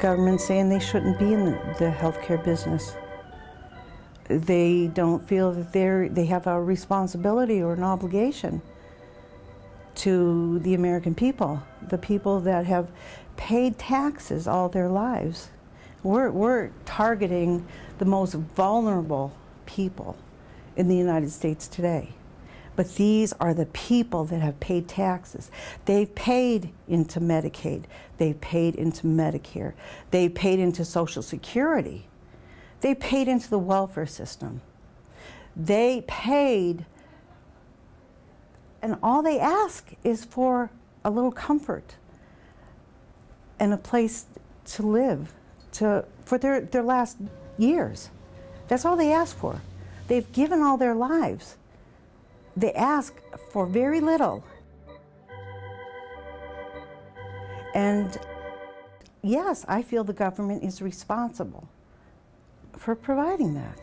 government's saying they shouldn't be in the healthcare business. They don't feel that they have a responsibility or an obligation to the American people, the people that have paid taxes all their lives. We're targeting the most vulnerable people in the United States today. But these are the people that have paid taxes. They've paid into Medicaid. They've paid into Medicare. They've paid into Social Security. They paid into the welfare system. They paid, and all they ask is for a little comfort and a place to live for their last years. That's all they ask for. They've given all their lives. They ask for very little. And yes, I feel the government is responsible for providing that.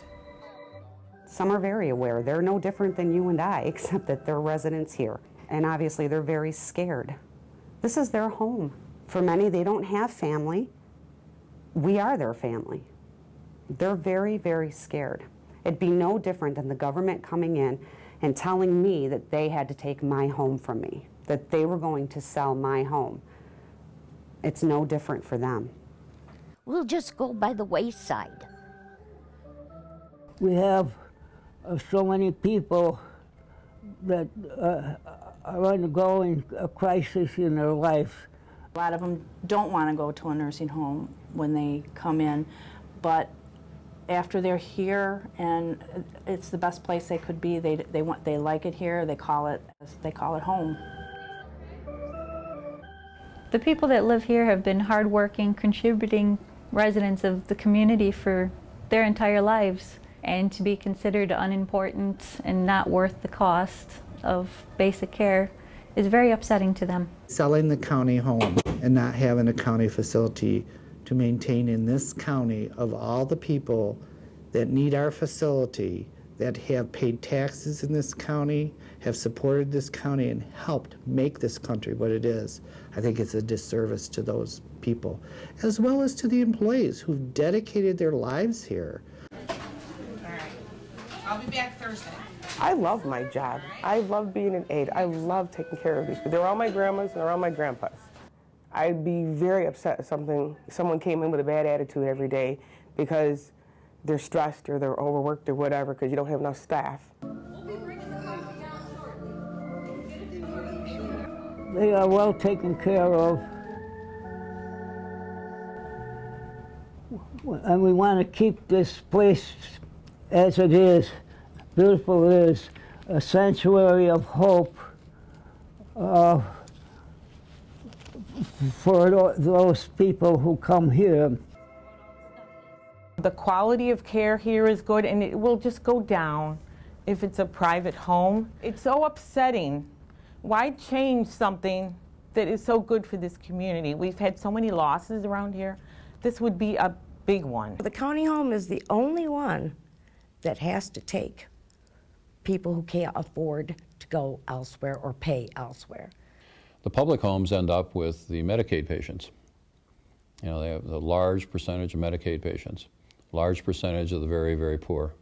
Some are very aware. They're no different than you and I, except that they're residents here. And obviously they're very scared. This is their home. For many, they don't have family. We are their family. They're very, very scared. It'd be no different than the government coming in and telling me that they had to take my home from me, that they were going to sell my home. It's no different for them. We'll just go by the wayside. We have so many people that are undergoing a crisis in their life. A lot of them don't want to go to a nursing home when they come in, but after they're here and it's the best place they could be, they like it here. They call it home. The people that live here have been hardworking, contributing residents of the community for their entire lives, and to be considered unimportant and not worth the cost of basic care is very upsetting to them. Selling the county home and not having a county facility to maintain in this county of all the people that need our facility, that have paid taxes in this county, have supported this county and helped make this country what it is. I think it's a disservice to those people, as well as to the employees who've dedicated their lives here. All right. I'll be back Thursday. I love my job. I love being an aide. I love taking care of these people. They're all my grandmas and they're all my grandpas. I'd be very upset if someone came in with a bad attitude every day because they're stressed or they're overworked or whatever because you don't have enough staff. They are well taken care of. And we want to keep this place as it is, beautiful it is, a sanctuary of hope for those people who come here. The quality of care here is good, and it will just go down if it's a private home. It's so upsetting. Why change something that is so good for this community? We've had so many losses around here. This would be a big one. The county home is the only one that has to take people who can't afford to go elsewhere or pay elsewhere. The public homes end up with the Medicaid patients. You know, they have a large percentage of Medicaid patients, large percentage of the very, very poor.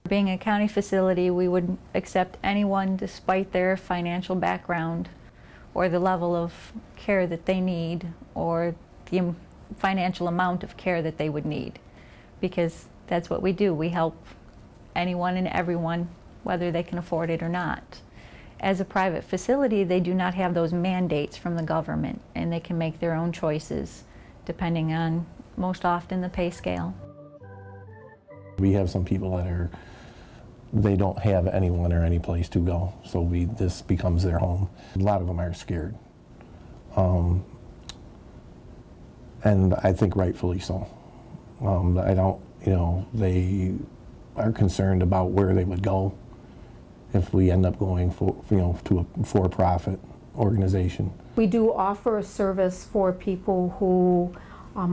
Being a county facility, we would accept anyone despite their financial background or the level of care that they need or the financial amount of care that they would need, because that's what we do. We help anyone and everyone, whether they can afford it or not. As a private facility, they do not have those mandates from the government, and they can make their own choices depending on, most often, the pay scale. We have some people that they don't have anyone or any place to go, so this becomes their home. A lot of them are scared, and I think rightfully so. They are concerned about where they would go if we end up going to a for-profit organization. We do offer a service for people who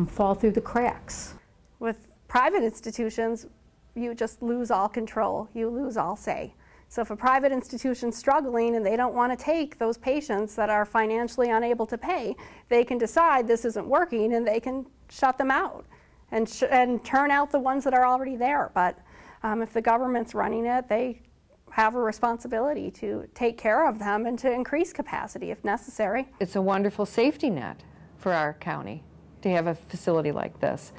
fall through the cracks. With private institutions, you just lose all control, you lose all say. So if a private institution's struggling and they don't want to take those patients that are financially unable to pay, they can decide this isn't working and they can shut them out and turn out the ones that are already there. But if the government's running it, they have a responsibility to take care of them and to increase capacity if necessary. It's a wonderful safety net for our county to have a facility like this.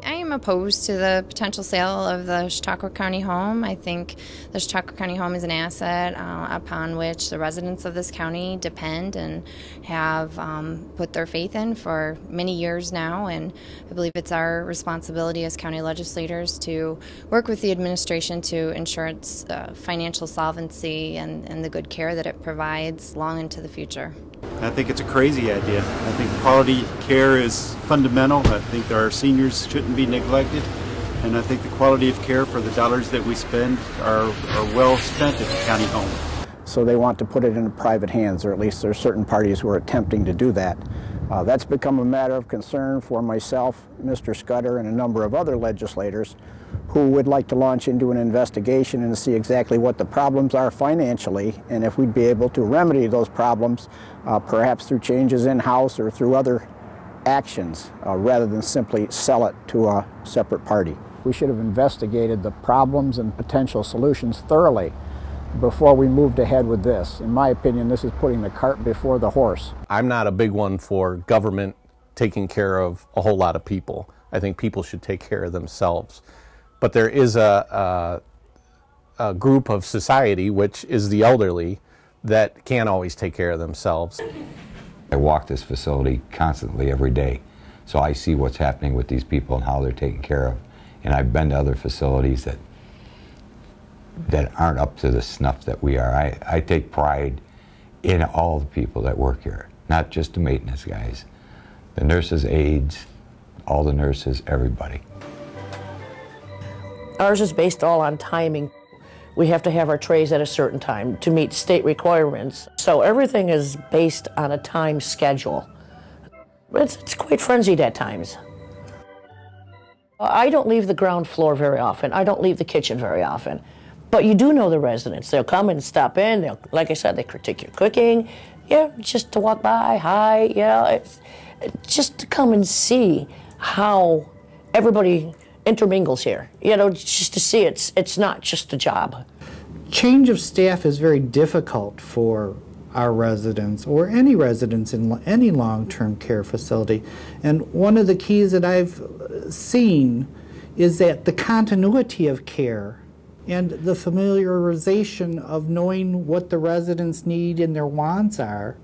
I am opposed to the potential sale of the Chautauqua County Home. I think the Chautauqua County Home is an asset upon which the residents of this county depend and have put their faith in for many years now, and I believe it's our responsibility as county legislators to work with the administration to ensure its financial solvency and the good care that it provides long into the future. I think it's a crazy idea. I think quality care is fundamental. I think our seniors shouldn't be neglected, and I think the quality of care for the dollars that we spend are well spent at the county home. So they want to put it into private hands, or at least there are certain parties who are attempting to do that. That's become a matter of concern for myself, Mr. Scudder, and a number of other legislators who would like to launch into an investigation and see exactly what the problems are financially, and if we'd be able to remedy those problems, perhaps through changes in-house or through other actions, rather than simply sell it to a separate party. We should have investigated the problems and potential solutions thoroughly before we moved ahead with this. In my opinion, this is putting the cart before the horse. I'm not a big one for government taking care of a whole lot of people. I think people should take care of themselves. But there is a group of society, which is the elderly, that can't always take care of themselves. I walk this facility constantly every day, so I see what's happening with these people and how they're taken care of. And I've been to other facilities that aren't up to the snuff that we are. I take pride in all the people that work here, not just the maintenance guys, the nurses, aides, all the nurses, everybody. Ours is based all on timing. We have to have our trays at a certain time to meet state requirements. So everything is based on a time schedule. It's quite frenzied at times. I don't leave the ground floor very often. I don't leave the kitchen very often. But you do know the residents. They'll come and stop in. They'll, like I said, they critique your cooking. Yeah, just to walk by, hi, yeah. Just to come and see how everybody intermingles here. You know, just to see it's not just a job. Change of staff is very difficult for our residents or any residents in any long-term care facility. And one of the keys that I've seen is that the continuity of care and the familiarization of knowing what the residents need and their wants are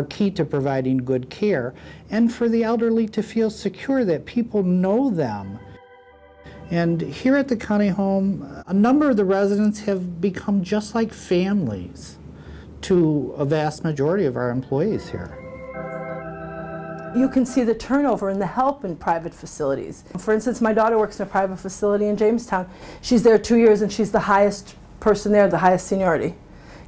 key to providing good care, and for the elderly to feel secure that people know them. And here at the county home, a number of the residents have become just like families to a vast majority of our employees here. You can see the turnover and the help in private facilities. For instance, my daughter works in a private facility in Jamestown. She's there 2 years and she's the highest person there, the highest seniority.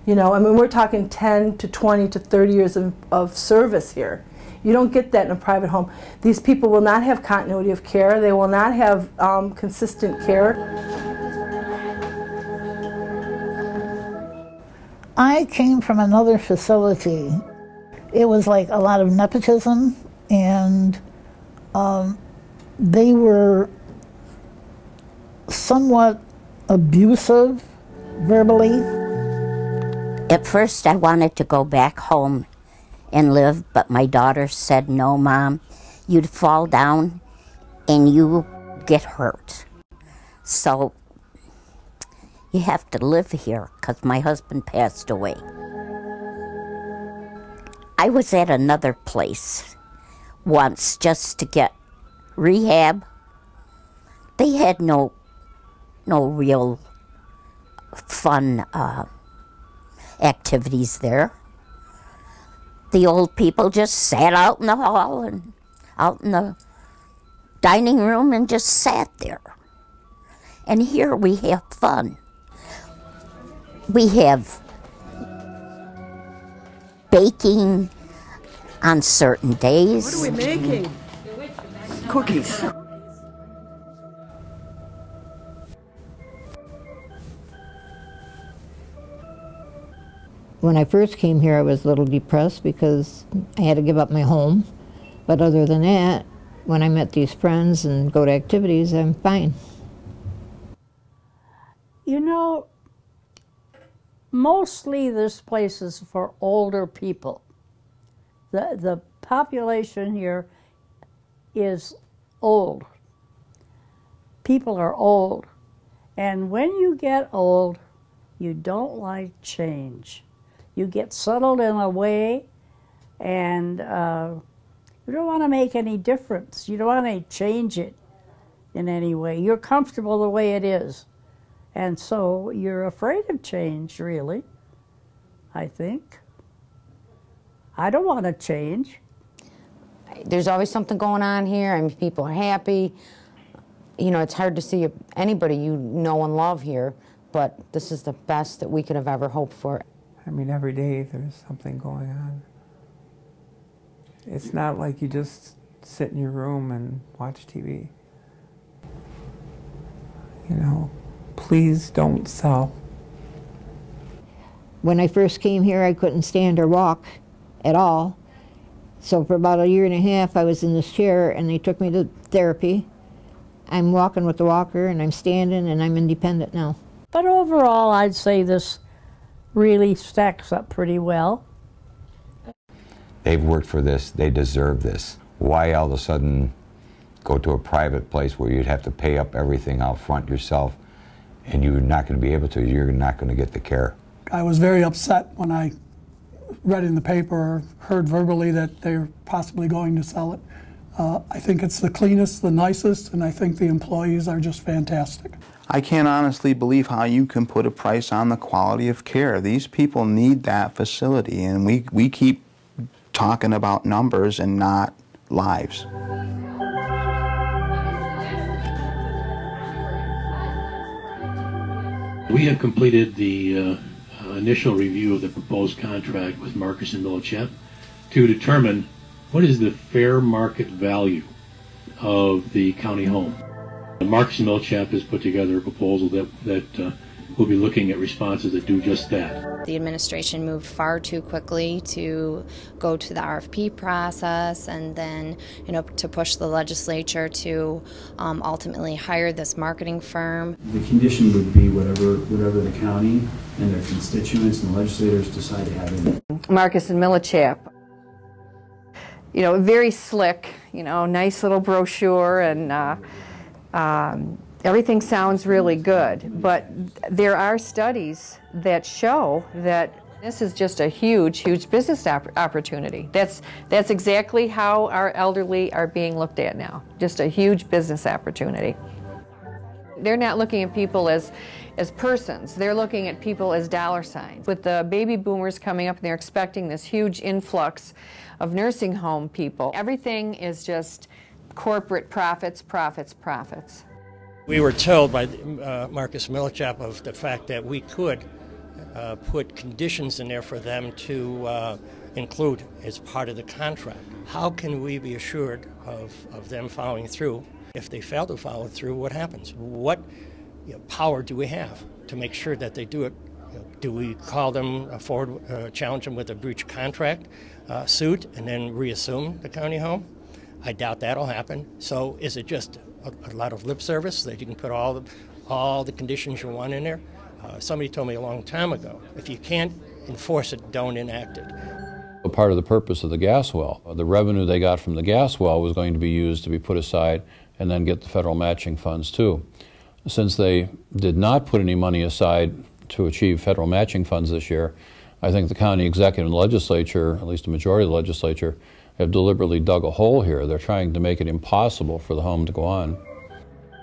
You know, I mean, we're talking 10 to 20 to 30 years of service here. You don't get that in a private home. These people will not have continuity of care. They will not have consistent care. I came from another facility. It was like a lot of nepotism, and they were somewhat abusive verbally. At first I wanted to go back home and live, but my daughter said, no, Mom, you'd fall down and you get hurt. So you have to live here because my husband passed away. I was at another place once just to get rehab. They had no real fun activities there. The old people just sat out in the hall and out in the dining room and just sat there. And here we have fun. We have baking on certain days. What are we making? Cookies. When I first came here, I was a little depressed because I had to give up my home. But other than that, when I met these friends and go to activities, I'm fine. You know, mostly this place is for older people. The population here is old. People are old. And when you get old, you don't like change. You get settled in a way, and you don't want to make any difference. You don't want to change it in any way. You're comfortable the way it is. And so you're afraid of change, really, I think. I don't want to change. There's always something going on here. I mean, people are happy. You know, it's hard to see anybody you know and love here, but this is the best that we could have ever hoped for. I mean, every day there's something going on. It's not like you just sit in your room and watch TV. You know, please don't sell. When I first came here, I couldn't stand or walk at all. So for about 1.5 years, I was in this chair, and they took me to therapy. I'm walking with the walker, and I'm standing, and I'm independent now. But overall, I'd say this really stacks up pretty well. They've worked for this. They deserve this. Why all of a sudden go to a private place where you'd have to pay up everything out front yourself, and you're not going to be able to? You're not going to get the care. I was very upset when I read in the paper or heard verbally that they're possibly going to sell it. I think it's the cleanest, the nicest, and I think the employees are just fantastic. I can't honestly believe how you can put a price on the quality of care. These people need that facility, and we keep talking about numbers and not lives. We have completed the initial review of the proposed contract with Marcus & Millichap to determine what is the fair market value of the county home. Marcus & Millichap has put together a proposal that will be looking at responses that do just that. The administration moved far too quickly to go to the RFP process and then, to push the legislature to ultimately hire this marketing firm. The condition would be whatever the county and their constituents and legislators decide to have in it. Marcus & Millichap. Very slick, nice little brochure, and everything sounds really good, but there are studies that show that this is just a huge, huge business opportunity. That's exactly how our elderly are being looked at now, just a huge business opportunity. They're not looking at people as persons, they're looking at people as dollar signs. With the baby boomers coming up, and they're expecting this huge influx of nursing home people. Everything is just corporate profits, profits, profits. We were told by Marcus Millichap of the fact that we could put conditions in there for them to include as part of the contract. How can we be assured of them following through? If they fail to follow through, what happens? What power do we have to make sure that they do it? Do we call them forward, challenge them with a breach of contract suit and then reassume the county home? I doubt that'll happen. So is it just a lot of lip service that you can put all the conditions you want in there? Somebody told me a long time ago, if you can't enforce it, don't enact it. A part of the purpose of the gas well, the revenue they got from the gas well was going to be used to be put aside and then get the federal matching funds too. Since they did not put any money aside to achieve federal matching funds this year, I think the county executive and legislature, at least a majority of the legislature, have deliberately dug a hole here. They're trying to make it impossible for the home to go on.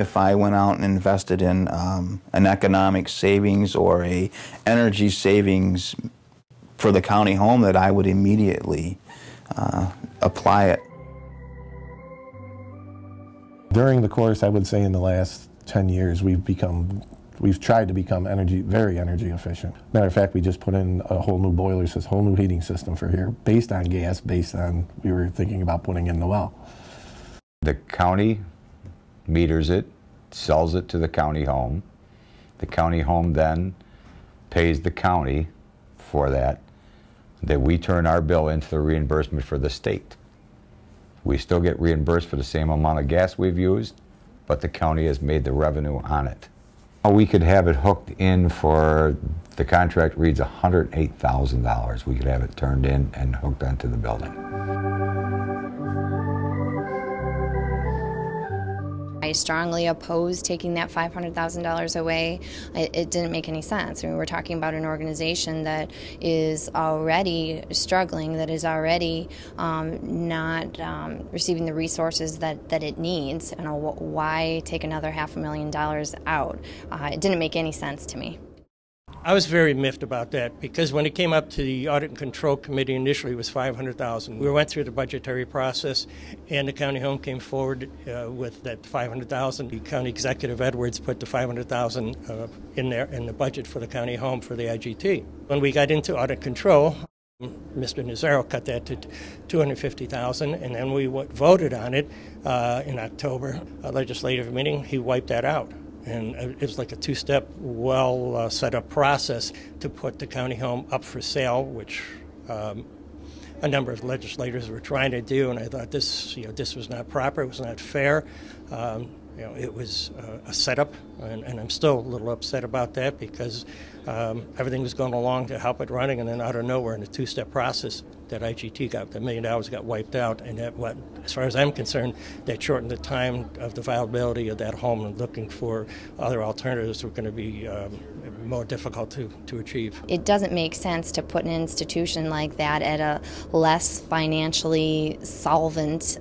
If I went out and invested in an economic savings or a energy savings for the county home, that I would immediately apply it. During the course, I would say in the last 10 years, we've tried to become very energy efficient. Matter of fact, we just put in a whole new boiler system, whole new heating system for here, based on gas, we were thinking about putting in the well. The county meters it, sells it to the county home. The county home then pays the county for that. That we turn our bill into the reimbursement for the state. We still get reimbursed for the same amount of gas we've used, but the county has made the revenue on it. We could have it hooked in for, the contract reads $108,000. We could have it turned in and hooked onto the building. I strongly oppose taking that $500,000 away. It didn't make any sense. I mean, we're talking about an organization that is already struggling, that is already not receiving the resources that it needs. You know, why take another $500,000 out? It didn't make any sense to me. I was very miffed about that because when it came up to the Audit and Control Committee, initially it was $500,000. We went through the budgetary process, and the county home came forward with that $500,000. The county executive Edwards put the $500,000 in there in the budget for the county home for the IGT. When we got into audit control, Mr. Nazaro cut that to $250,000, and then we voted on it in October. A legislative meeting, he wiped that out. And it was like a two-step, well-set-up process to put the county home up for sale, which a number of legislators were trying to do. And I thought this was not proper. It was not fair. It was a setup, and I'm still a little upset about that because everything was going along to help it running, and then out of nowhere, in a two-step process, that IGT got the $1 million got wiped out, and that, as far as I'm concerned, that shortened the time of the viability of that home, and looking for other alternatives were going to be more difficult to achieve. It doesn't make sense to put an institution like that at a less financially solvent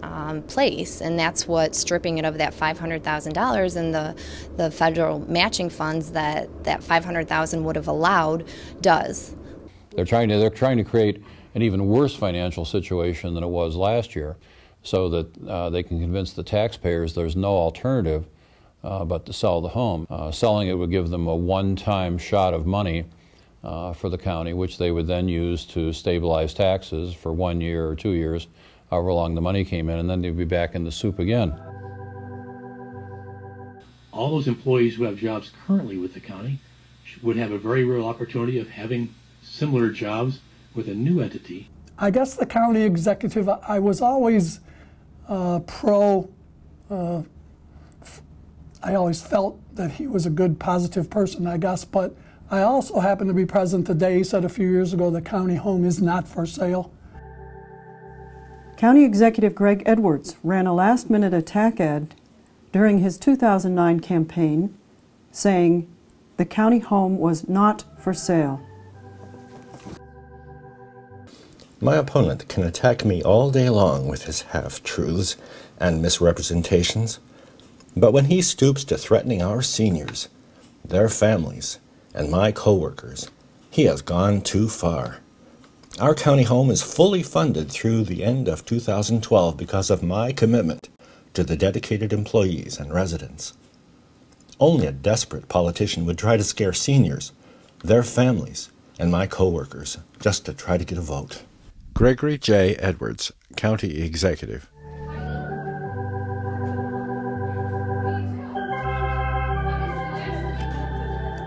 place, and that's what stripping it of that $500,000 and the federal matching funds that $500,000 would have allowed does. They're trying to create an even worse financial situation than it was last year, so that they can convince the taxpayers there's no alternative but to sell the home. Selling it would give them a one-time shot of money for the county, which they would then use to stabilize taxes for 1 year or 2 years, however long the money came in, and then they'd be back in the soup again. All those employees who have jobs currently with the county would have a very real opportunity of having similar jobs with a new entity. I guess the county executive, I was always pro, I always felt that he was a good, positive person, I guess, but I also happened to be present the day he said a few years ago the county home is not for sale. County Executive Greg Edwards ran a last-minute attack ad during his 2009 campaign saying the county home was not for sale. My opponent can attack me all day long with his half-truths and misrepresentations, but when he stoops to threatening our seniors, their families, and my co-workers, he has gone too far. Our county home is fully funded through the end of 2012 because of my commitment to the dedicated employees and residents. Only a desperate politician would try to scare seniors, their families, and my co-workers just to try to get a vote. Gregory J. Edwards, County Executive.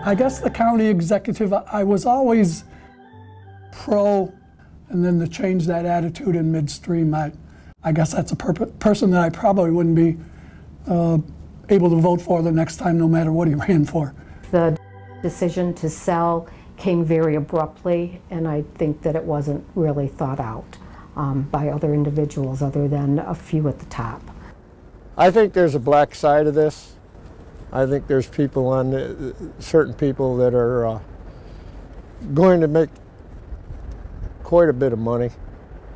I guess the county executive, I was always pro, and then to change that attitude in midstream, I guess that's a person that I probably wouldn't be able to vote for the next time, no matter what he ran for. The decision to sell came very abruptly, and I think that it wasn't really thought out by other individuals other than a few at the top. I think there's a black side of this. I think there's people certain people that are going to make quite a bit of money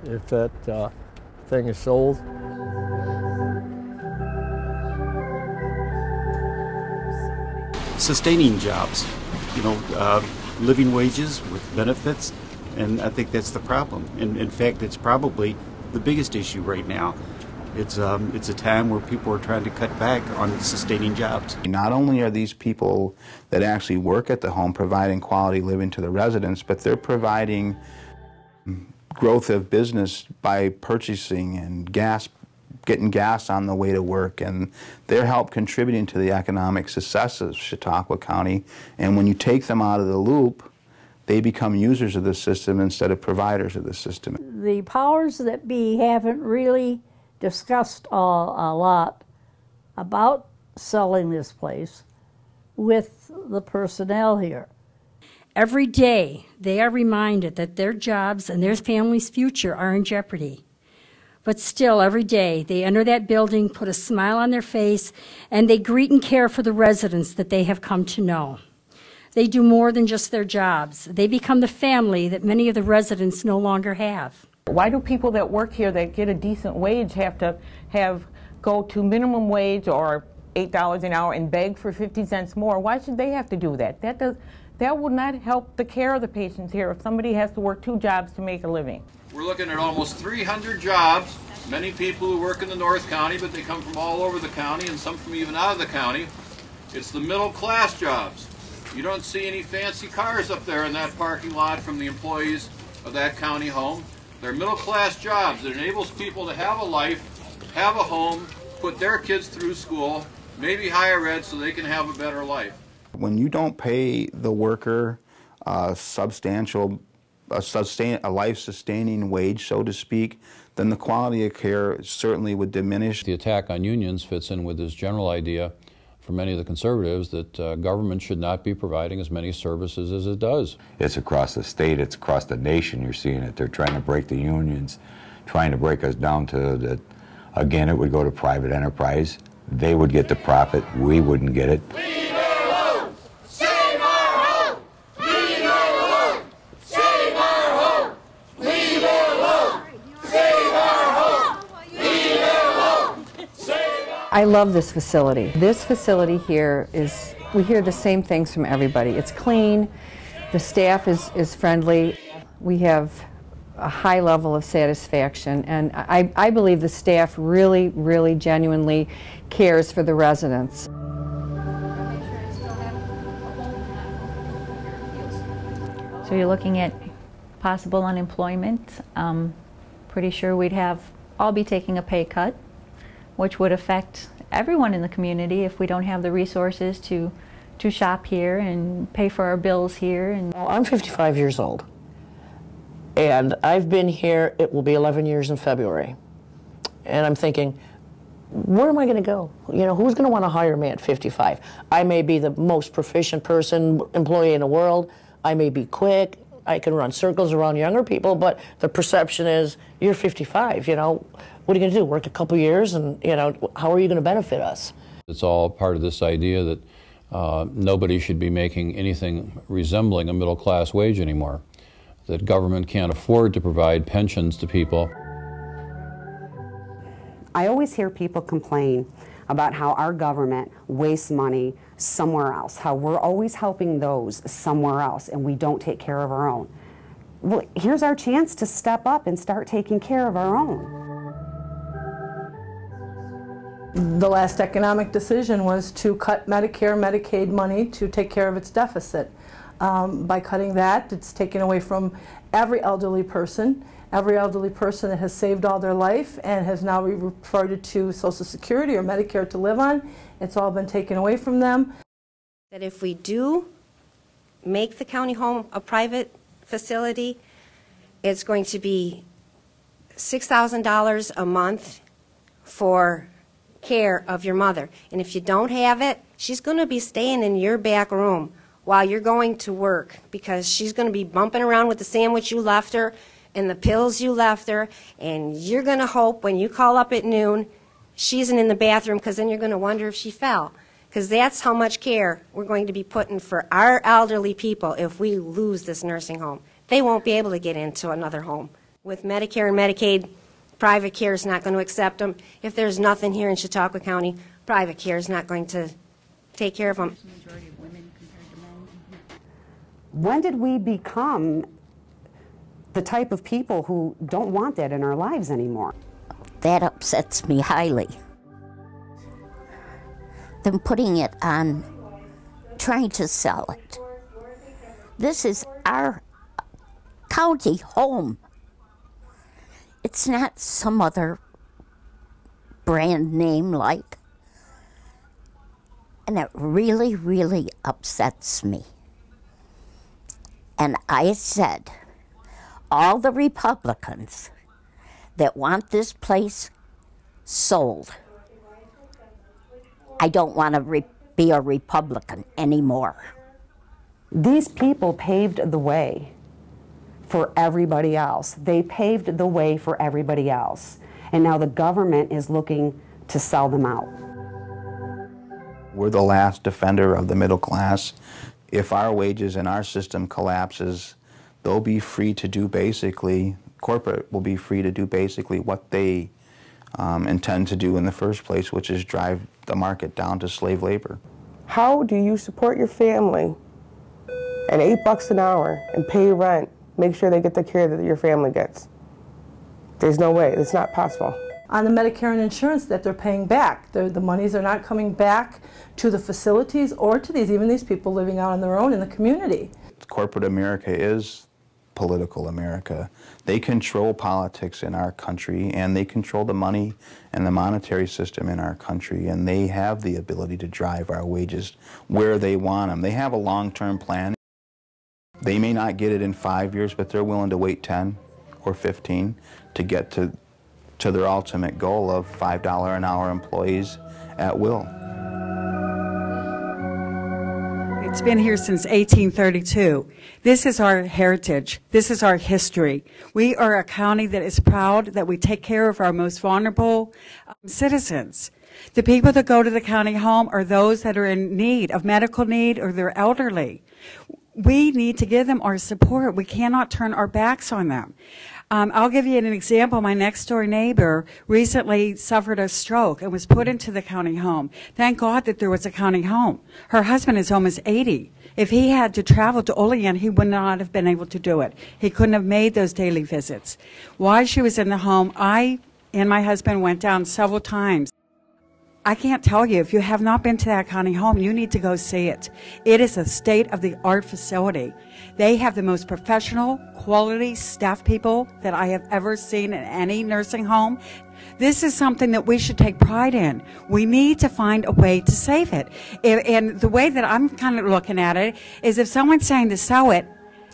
if that thing is sold. Sustaining jobs, living wages with benefits, and I think that's the problem. And in fact, it's probably the biggest issue right now. It's a time where people are trying to cut back on sustaining jobs. Not only are these people that actually work at the home providing quality living to the residents, but they're providing growth of business by purchasing and getting gas on the way to work, and they're help contributing to the economic success of Chautauqua County. And when you take them out of the loop, they become users of the system instead of providers of the system. The powers that be haven't really discussed a lot about selling this place with the personnel here. Every day, they are reminded that their jobs and their family's future are in jeopardy. But still, every day, they enter that building, put a smile on their face, and they greet and care for the residents that they have come to know. They do more than just their jobs. They become the family that many of the residents no longer have. Why do people that work here that get a decent wage have to go to minimum wage or $8 an hour and beg for 50 cents more? Why should they have to do that? That would not help the care of the patients here if somebody has to work 2 jobs to make a living. We're looking at almost 300 jobs, many people who work in the North County, but they come from all over the county and some from even out of the county. It's the middle class jobs. You don't see any fancy cars up there in that parking lot from the employees of that county home. They're middle class jobs that enables people to have a life, have a home, put their kids through school, maybe higher ed so they can have a better life. When you don't pay the worker a life-sustaining wage, so to speak, then the quality of care certainly would diminish. The attack on unions fits in with this general idea for many of the conservatives that government should not be providing as many services as it does. It's across the state, it's across the nation, you're seeing it. They're trying to break the unions, trying to break us down to that. Again, it would go to private enterprise. They would get the profit, we wouldn't get it. I love this facility. This facility here we hear the same things from everybody. It's clean, the staff is friendly, we have a high level of satisfaction, and I believe the staff really, really genuinely cares for the residents. So you're looking at possible unemployment. Pretty sure we'd all be taking a pay cut, which would affect everyone in the community if we don't have the resources to shop here and pay for our bills here. Well, I'm 55 years old, and I've been here, it will be 11 years in February. And I'm thinking, where am I going to go? You know, who's going to want to hire me at 55? I may be the most proficient employee in the world. I may be quick. I can run circles around younger people, but the perception is, you're 55, you know. What are you going to do, work a couple years, and, you know, how are you going to benefit us? It's all part of this idea that nobody should be making anything resembling a middle-class wage anymore, that government can't afford to provide pensions to people. I always hear people complain about how our government wastes money somewhere else, how we're always helping those somewhere else and we don't take care of our own. Well, here's our chance to step up and start taking care of our own. The last economic decision was to cut Medicare, Medicaid money to take care of its deficit. By cutting that, it's taken away from every elderly person that has saved all their life and has now referred to Social Security or Medicare to live on. It's all been taken away from them. That if we do make the county home a private facility, it's going to be $6,000 a month for care of your mother. And if you don't have it, she's going to be staying in your back room while you're going to work, because she's going to be bumping around with the sandwich you left her and the pills you left her, and you're going to hope when you call up at noon she isn't in the bathroom, because then you're going to wonder if she fell. Because that's how much care we're going to be putting for our elderly people if we lose this nursing home. They won't be able to get into another home. With Medicare and Medicaid, private care is not going to accept them. If there's nothing here in Chautauqua County, private care is not going to take care of them. When did we become the type of people who don't want that in our lives anymore? That upsets me highly. Them putting it on, trying to sell it. This is our county home. It's not some other brand name like. And it really, really upsets me. And I said, all the Republicans that want this place sold. I don't want to be a Republican anymore. These people paved the way for everybody else. They paved the way for everybody else. And now the government is looking to sell them out. We're the last defender of the middle class. If our wages and our system collapses, they'll be free to do basically, corporate will be free to do basically what they intend to do in the first place, which is drive the market down to slave labor. How do you support your family at $8 an hour and pay rent, make sure they get the care that your family gets? There's no way. It's not possible. On the Medicare and insurance that they're paying back, the monies are not coming back to the facilities or to even these people living out on their own in the community. Corporate America is political America. They control politics in our country, and they control the money and the monetary system in our country, and they have the ability to drive our wages where they want them. They have a long-term plan. They may not get it in 5 years, but they're willing to wait 10 or 15 to get to their ultimate goal of $5 an hour employees at will. It's been here since 1832. This is our heritage. This is our history. We are a county that is proud that we take care of our most vulnerable citizens. The people that go to the county home are those that are in need of medical need or they're elderly. We need to give them our support. We cannot turn our backs on them. I'll give you an example. My next door neighbor recently suffered a stroke and was put into the county home. Thank God that there was a county home. Her husband is almost 80. If he had to travel to Olean, he would not have been able to do it. He couldn't have made those daily visits. While she was in the home, I and my husband went down several times. I can't tell you, if you have not been to that county home, you need to go see it. It is a state-of-the-art facility. They have the most professional, quality staff people that I have ever seen in any nursing home. This is something that we should take pride in. We need to find a way to save it. And the way that I'm kind of looking at it is if someone's saying to sell it,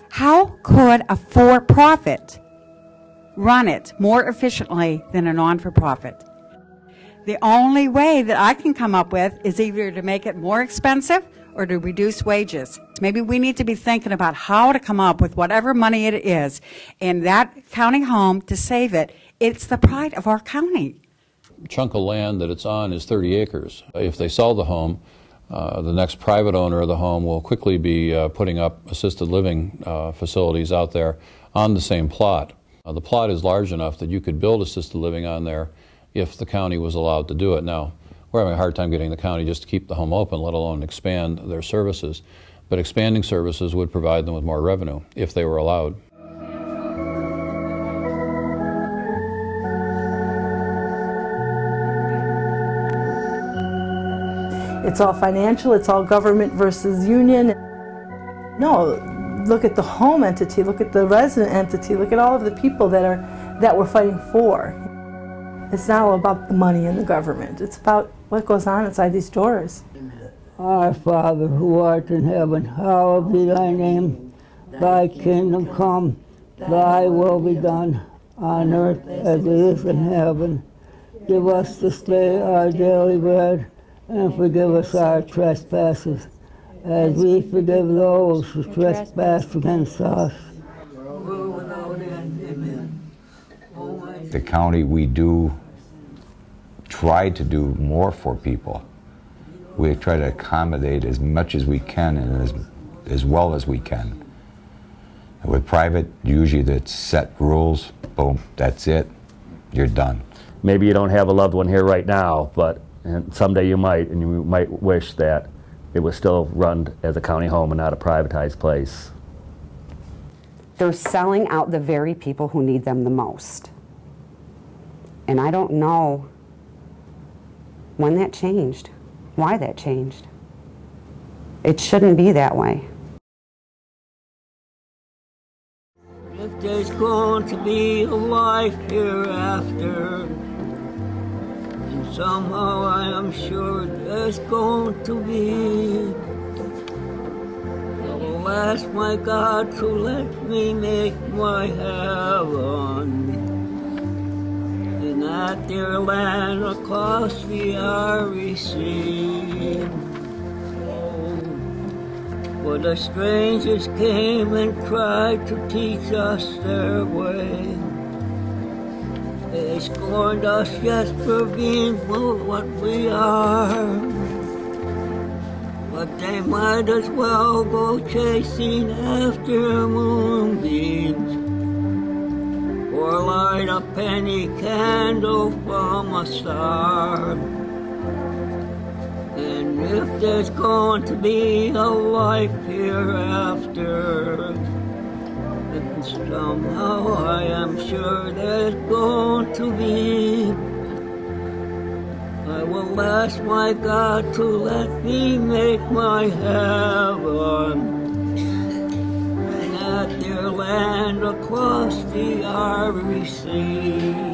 how could a for-profit run it more efficiently than a non-for-profit? The only way that I can come up with is either to make it more expensive or to reduce wages. Maybe we need to be thinking about how to come up with whatever money it is in that county home to save it. It's the pride of our county. The chunk of land that it's on is 30 acres. If they sell the home, the next private owner of the home will quickly be putting up assisted living facilities out there on the same plot. The plot is large enough that you could build assisted living on there if the county was allowed to do it. Now, we're having a hard time getting the county just to keep the home open, let alone expand their services. But expanding services would provide them with more revenue if they were allowed. It's all financial, it's all government versus union. No, look at the home entity, look at the resident entity, look at all of the people that we're fighting for. It's not all about the money and the government. It's about what goes on inside these doors. Our Father, who art in heaven, hallowed be thy name. Thy kingdom come, thy will be done, on earth as it is in heaven. Give us this day our daily bread, and forgive us our trespasses, as we forgive those who trespass against us. The county, we do try to do more for people. We try to accommodate as much as we can and as well as we can. With private, usually that's set rules, boom, that's it, you're done. Maybe you don't have a loved one here right now, but someday you might, and you might wish that it was still run as a county home and not a privatized place. They're selling out the very people who need them the most. And I don't know when that changed, why that changed. It shouldn't be that way. If there's going to be a life hereafter, and somehow I am sure there's going to be, I will ask my God to let me make my heaven. And at their land across the Irish Sea. For the strangers came and tried to teach us their way. They scorned us just for being what we are. But they might as well go chasing after moonbeams, or light a penny candle from a star. And if there's going to be a life hereafter, then somehow I am sure there's going to be. I will ask my God to let me make my heaven at their land across the Irish Sea.